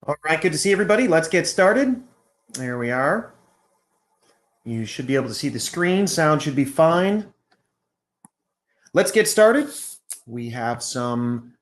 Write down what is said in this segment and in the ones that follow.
All right, good to see everybody. Let's get started. There we are. You should be able to see the screen. Sound should be fine. Let's get started. We have some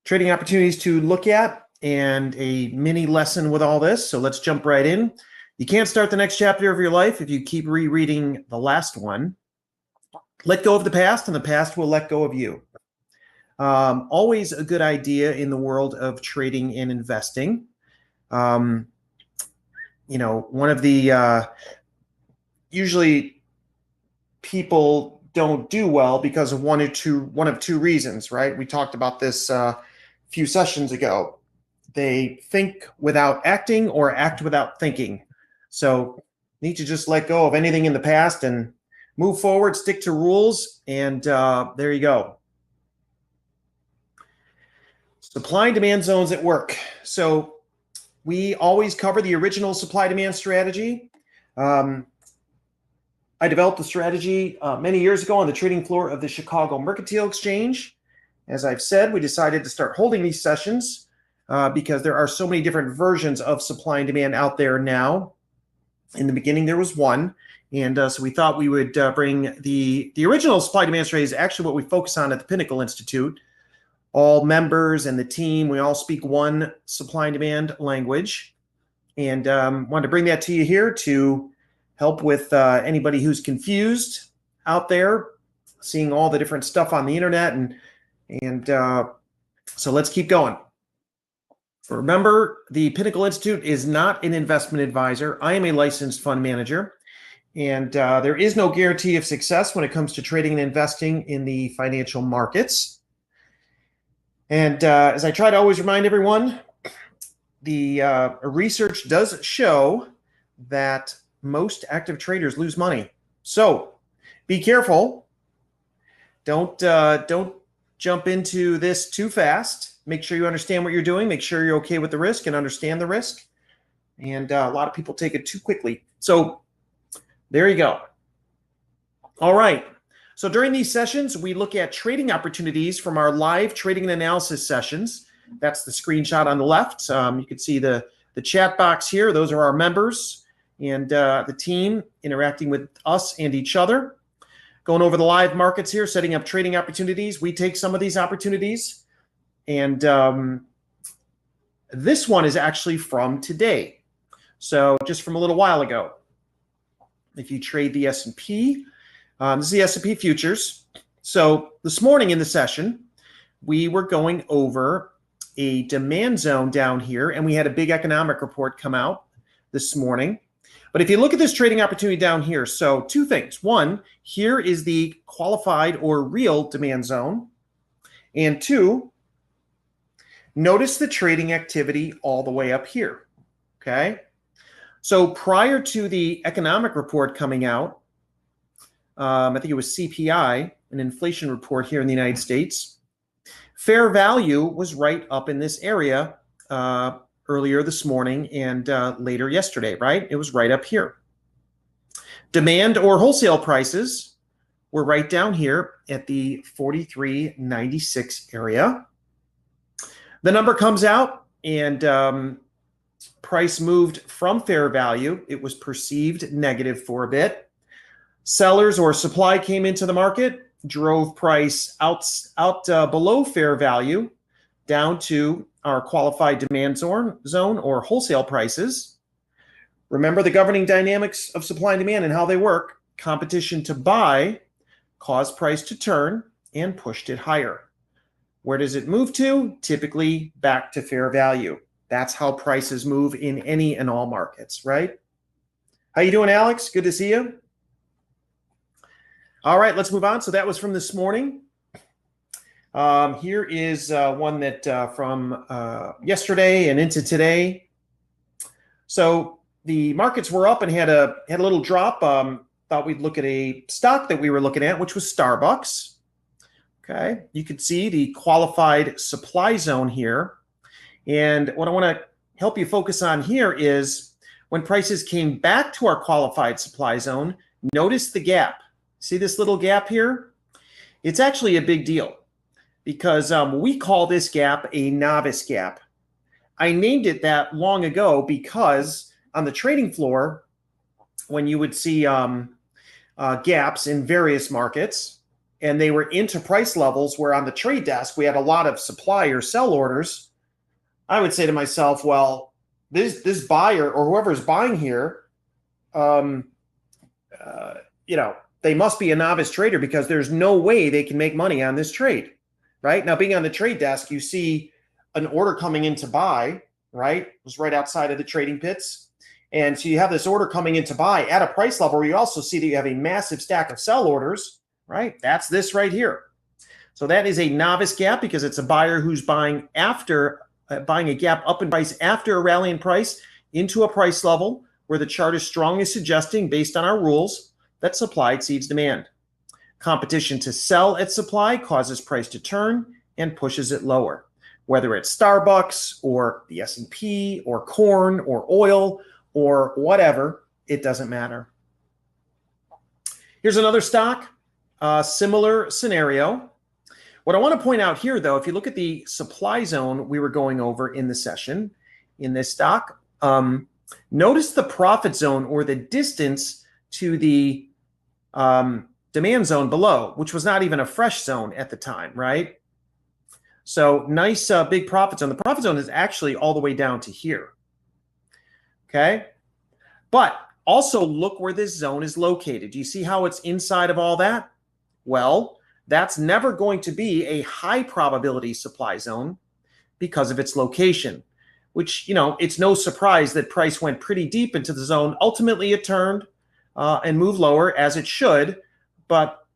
trading opportunities to look at and a mini lesson with all this. So let's jump right in. You can't start the next chapter of your life if you keep rereading the last one. Let go of the past, and the past will let go of you. Always a good idea in the world of trading and investing. One of the usually people don't do well because of one of two reasons, right? We talked about this a few sessions ago. They think without acting or act without thinking. So need to just let go of anything in the past and move forward, stick to rules, and there you go. Supply and demand zones at work. So we always cover the original supply demand strategy. I developed the strategy many years ago on the trading floor of the Chicago Mercantile Exchange. As I've said, we decided to start holding these sessions because there are so many different versions of supply and demand out there now. In the beginning, there was one. And so we thought we would bring the original supply demand strategy is actually what we focus on at the Pinnacle Institute. All members and the team, we all speak one supply and demand language. And wanted to bring that to you here to help with anybody who's confused out there, seeing all the different stuff on the internet. And so let's keep going. Remember, the Pinnacle Institute is not an investment advisor. I am a licensed fund manager. And there is no guarantee of success when it comes to trading and investing in the financial markets. And as I try to always remind everyone, the research does show that most active traders lose money. So be careful. Don't jump into this too fast. Make sure you understand what you're doing. Make sure you're okay with the risk and understand the risk. And a lot of people take it too quickly. So there you go. All right. So during these sessions, we look at trading opportunities from our live trading and analysis sessions. That's the screenshot on the left. You can see the chat box here. Those are our members and the team interacting with us and each other. Going over the live markets here, setting up trading opportunities. We take some of these opportunities. And this one is actually from today. So just from a little while ago. If you trade the S&P, this is the S&P futures. So this morning in the session, we were going over a demand zone down here, and we had a big economic report come out this morning. But if you look at this trading opportunity down here, so two things. One, here is the qualified or real demand zone. And two, notice the trading activity all the way up here, okay? So prior to the economic report coming out, I think it was CPI, an inflation report here in the United States, fair value was right up in this area earlier this morning and later yesterday, right? It was right up here. Demand or wholesale prices were right down here at the 43.96 area. The number comes out and price moved from fair value. It was perceived negative for a bit. Sellers or supply came into the market, drove price out below fair value down to our qualified demand zone or wholesale prices. Remember the governing dynamics of supply and demand and how they work. Competition to buy caused price to turn and pushed it higher. Where does it move to? Typically back to fair value. That's how prices move in any and all markets, right? How you doing, Alex? Good to see you. All right, let's move on. So that was from this morning. Here is one that from yesterday and into today. So the markets were up and had a little drop. Thought we'd look at a stock that we were looking at, which was Starbucks. Okay, you can see the qualified supply zone here. And what I want to help you focus on here is when prices came back to our qualified supply zone, notice the gap. See this little gap here? It's actually a big deal because we call this gap a novice gap. I named it that long ago because on the trading floor, when you would see gaps in various markets, and they were into price levels where on the trade desk we had a lot of supply or sell orders, I would say to myself, well, this buyer or whoever's buying here, they must be a novice trader because there's no way they can make money on this trade, right? Now, being on the trade desk, you see an order coming in to buy, right? It was right outside of the trading pits. And so you have this order coming in to buy at a price level where you also see that you have a massive stack of sell orders, right? That's this right here. So that is a novice gap because it's a buyer who's buying a gap up in price after a rally in price into a price level where the chart is strongly suggesting, based on our rules, that supply exceeds demand. Competition to sell at supply causes price to turn and pushes it lower, whether it's Starbucks or the S&P or corn or oil or whatever, it doesn't matter. Here's another stock, similar scenario. What I want to point out here, though, if you look at the supply zone we were going over in the session in this stock, notice the profit zone or the distance to the demand zone below, which was not even a fresh zone at the time, right? So nice big profit zone. The profit zone is actually all the way down to here. Okay. But also look where this zone is located. Do you see how it's inside of all that? Well, that's never going to be a high probability supply zone because of its location, which, it's no surprise that price went pretty deep into the zone. Ultimately, it turned and moved lower as it should. But,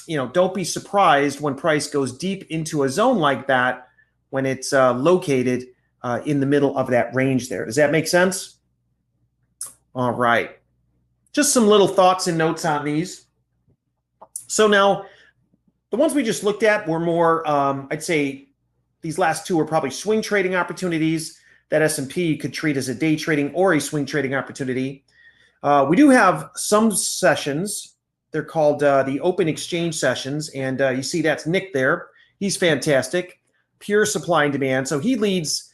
don't be surprised when price goes deep into a zone like that when it's located in the middle of that range there. Does that make sense? All right. Just some little thoughts and notes on these. So now, the ones we just looked at were more, I'd say these last two were probably swing trading opportunities that S&P could treat as a day trading or a swing trading opportunity. We do have some sessions. They're called the open exchange sessions. And you see that's Nick there. He's fantastic. Pure supply and demand. So he leads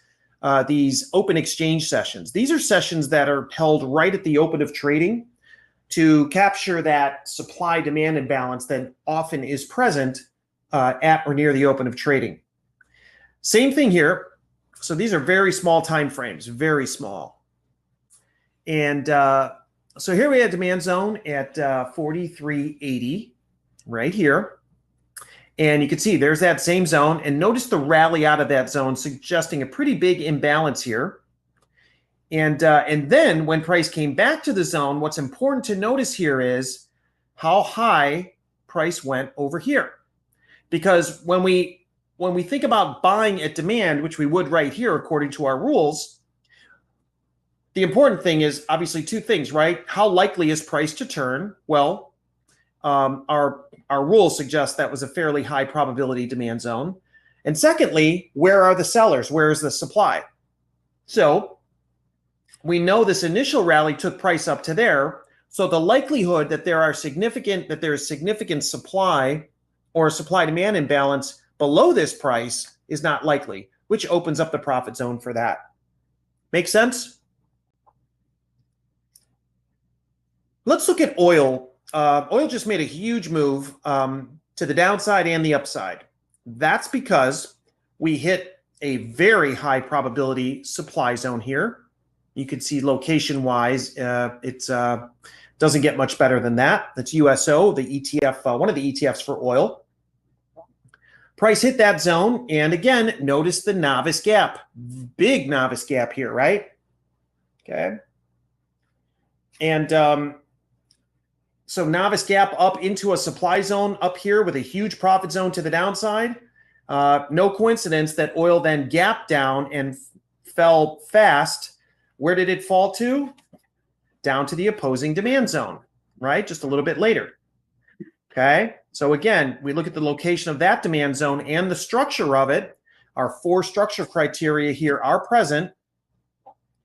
these open exchange sessions. These are sessions that are held right at the open of trading to capture that supply-demand imbalance that often is present at or near the open of trading. Same thing here. So these are very small time frames, very small. And so here we have demand zone at 43.80 right here. And you can see there's that same zone. And notice the rally out of that zone, suggesting a pretty big imbalance here. And then when price came back to the zone, what's important to notice here is how high price went over here. Because when we think about buying at demand, which we would right here according to our rules, the important thing is obviously two things, right? How likely is price to turn? Well, our rules suggest that was a fairly high probability demand zone. And secondly, where are the sellers? Where is the supply? So we know this initial rally took price up to there. So the likelihood that there is significant supply or supply demand imbalance below this price is not likely, which opens up the profit zone for that. Make sense? Let's look at oil. Oil just made a huge move to the downside and the upside. That's because we hit a very high probability supply zone here. You can see location-wise, it doesn't get much better than that. That's USO, the ETF, one of the ETFs for oil. Price hit that zone, and again, notice the novice gap. Big novice gap here, right? Okay. And so novice gap up into a supply zone up here with a huge profit zone to the downside. No coincidence that oil then gapped down and fell fast. Where did it fall to? Down to the opposing demand zone, right? Just a little bit later. Okay. So again, we look at the location of that demand zone and the structure of it. Our four structure criteria here are present.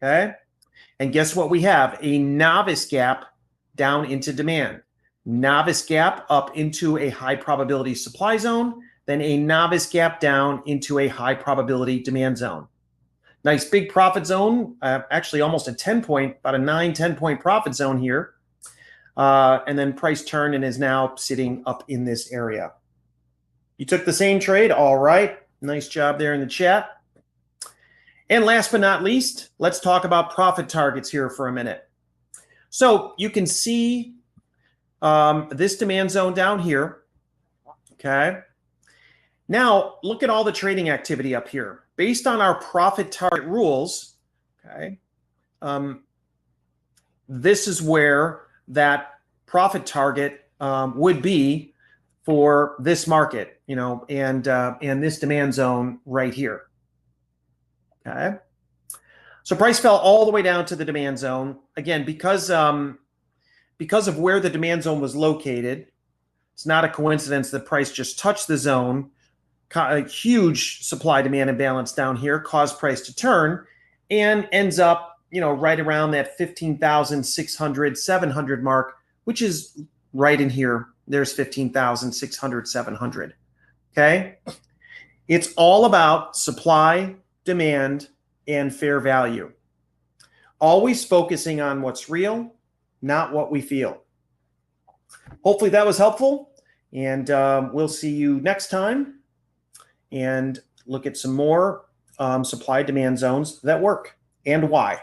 Okay. And guess what we have? A novice gap down into demand. Novice gap up into a high probability supply zone, then a novice gap down into a high probability demand zone. Nice big profit zone, actually almost a 10 point, about a 9-10 point profit zone here. And then price turn and is now sitting up in this area. You took the same trade. All right. Nice job there in the chat. And last but not least, let's talk about profit targets here for a minute. So you can see this demand zone down here. Okay. Now look at all the trading activity up here. Based on our profit target rules, okay, this is where that profit target would be for this market, you know, and this demand zone right here. Okay. So price fell all the way down to the demand zone. Again, because of where the demand zone was located, it's not a coincidence that price just touched the zone. A huge supply-demand imbalance down here caused price to turn and ends up, you know, right around that 15,600, 700 mark, which is right in here. There's 15,600, 700. Okay. It's all about supply, demand, and fair value. Always focusing on what's real, not what we feel. Hopefully that was helpful, and we'll see you next time and look at some more supply demand zones that work and why.